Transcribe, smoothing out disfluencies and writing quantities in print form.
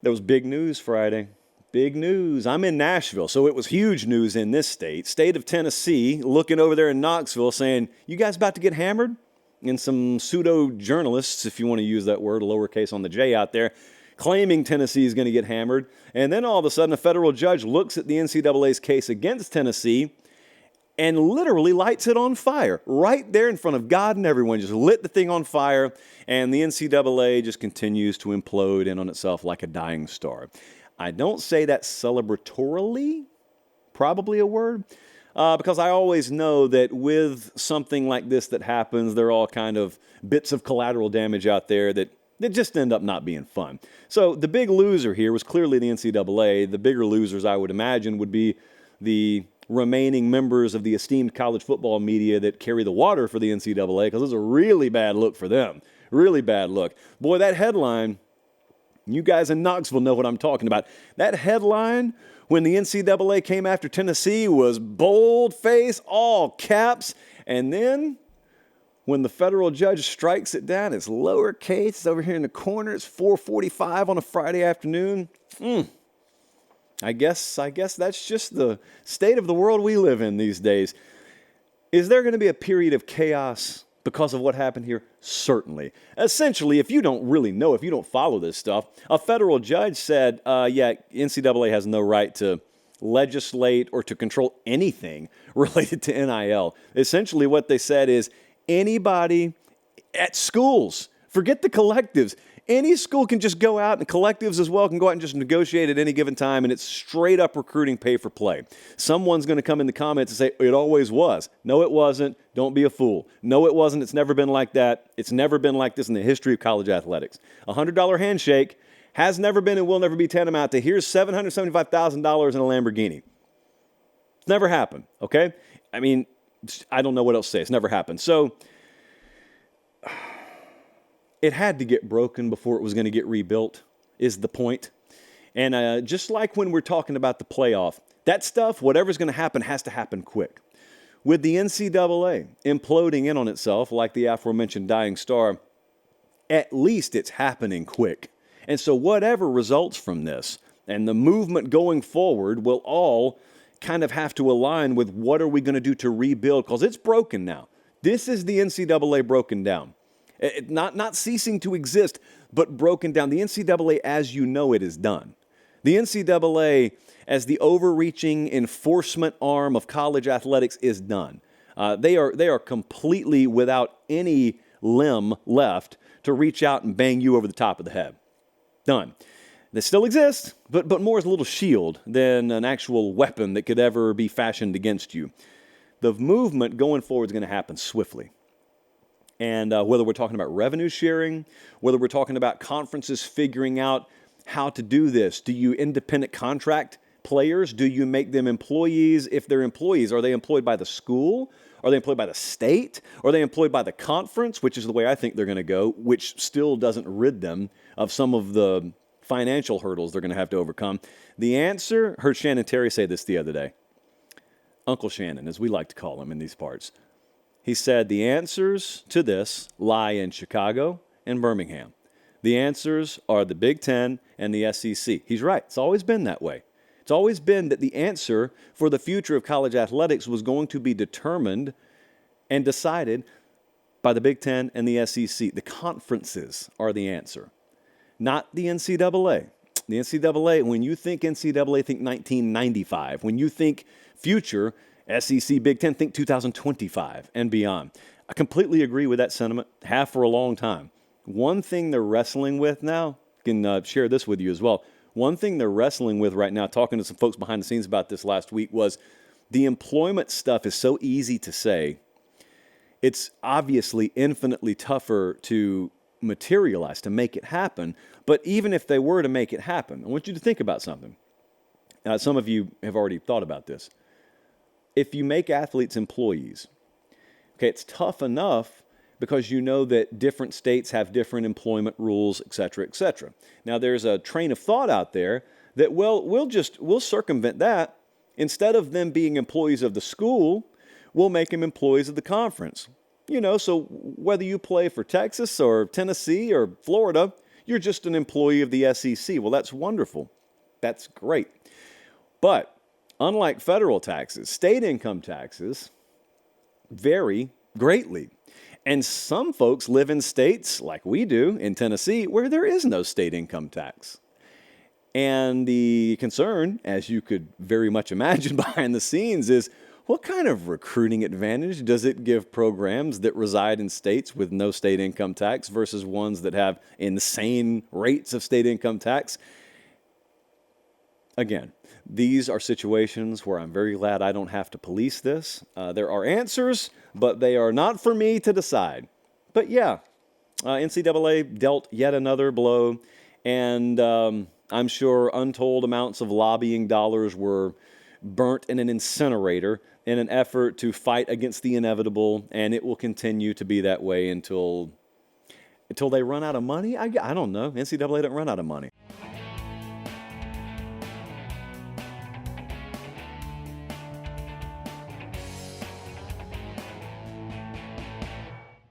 There was big news Friday. Big news. I'm in Nashville, so it was huge news in this state. State of Tennessee looking over there in Knoxville saying, you guys about to get hammered? And some pseudo journalists, if you want to use that word, lowercase on the J out there, claiming Tennessee is going to get hammered. And then all of a sudden, a federal judge looks at the NCAA's case against Tennessee and literally lights it on fire right there in front of God and everyone. Just lit the thing on fire, and the NCAA just continues to implode in on itself like a dying star. I don't say that celebratorily, probably a word, because I always know that with something like this that happens, there are all kind of bits of collateral damage out there that just end up not being fun. So the big loser here was clearly the NCAA. The bigger losers, I would imagine, would be the remaining members of the esteemed college football media that carry the water for the NCAA, because it's a really bad look for them. Really bad look. Boy, that headline, you guys in Knoxville know what I'm talking about. That headline when the NCAA came after Tennessee was bold-face, all caps. And then when the federal judge strikes it down, it's lowercase. It's over here in the corner. It's 4:45 on a Friday afternoon. I guess that's just the state of the world we live in these days. Is there going to be a period of chaos because of what happened here? Certainly. Essentially, if you don't really know, if you don't follow this stuff, a federal judge said, NCAA has no right to legislate or to control anything related to NIL. Essentially, what they said is anybody at schools, forget the collectives, any school can just go out, and collectives as well can go out and just negotiate at any given time, and it's straight up recruiting pay for play. Someone's going to come in the comments and say, it always was. No, it wasn't. Don't be a fool. No, it wasn't. It's never been like that. It's never been like this in the history of college athletics. A $100 handshake has never been and will never be tantamount to here's $775,000 in a Lamborghini. It's never happened, okay? I mean, I don't know what else to say. It's never happened. So it had to get broken before it was going to get rebuilt, is the point. And just like when we're talking about the playoff, that stuff, whatever's going to happen, has to happen quick. With the NCAA imploding in on itself, like the aforementioned dying star, at least it's happening quick. And so whatever results from this and the movement going forward will all kind of have to align with what are we going to do to rebuild, because it's broken now. This is the NCAA broken down. Not ceasing to exist, but broken down. The NCAA as you know it is done. The NCAA as the overreaching enforcement arm of college athletics is done. They are completely without any limb left to reach out and bang you over the top of the head. Done. They still exist, but more as a little shield than an actual weapon that could ever be fashioned against you. The movement going forward is going to happen swiftly. And whether we're talking about revenue sharing, whether we're talking about conferences figuring out how to do this, do you independent contract players? Do you make them employees? If they're employees, are they employed by the school? Are they employed by the state? Are they employed by the conference, which is the way I think they're going to go, which still doesn't rid them of some of the financial hurdles they're going to have to overcome? The answer, heard Shannon Terry say this the other day. Uncle Shannon, as we like to call him in these parts. He said the answers to this lie in Chicago and Birmingham. The answers are the Big Ten and the SEC. He's right. It's always been that way. It's always been that the answer for the future of college athletics was going to be determined and decided by the Big Ten and the SEC. The conferences are the answer, not the NCAA. The NCAA, when you think NCAA, think 1995. When you think future, SEC, Big Ten, think 2025 and beyond. I completely agree with that sentiment, have for a long time. One thing they're wrestling with now, I can share this with you as well. One thing they're wrestling with right now, talking to some folks behind the scenes about this last week, was the employment stuff is so easy to say. It's obviously infinitely tougher to materialize, to make it happen. But even if they were to make it happen, I want you to think about something. Some of you have already thought about this. If you make athletes employees, okay, it's tough enough because you know that different states have different employment rules, et cetera, et cetera. Now, there's a train of thought out there that, well, we'll circumvent that. Instead of them being employees of the school, we'll make them employees of the conference. You know, so whether you play for Texas or Tennessee or Florida, You're just an employee of the SEC. Well, that's wonderful. That's great. But unlike federal taxes, state income taxes vary greatly. And some folks live in states like we do in Tennessee where there is no state income tax. And the concern, as you could very much imagine behind the scenes, is what kind of recruiting advantage does it give programs that reside in states with no state income tax versus ones that have insane rates of state income tax? Again, these are situations where I'm very glad I don't have to police this. There are answers, but they are not for me to decide. But yeah, NCAA dealt yet another blow, and I'm sure untold amounts of lobbying dollars were burnt in an incinerator in an effort to fight against the inevitable, and it will continue to be that way until they run out of money. I don't know. NCAA doesn't run out of money.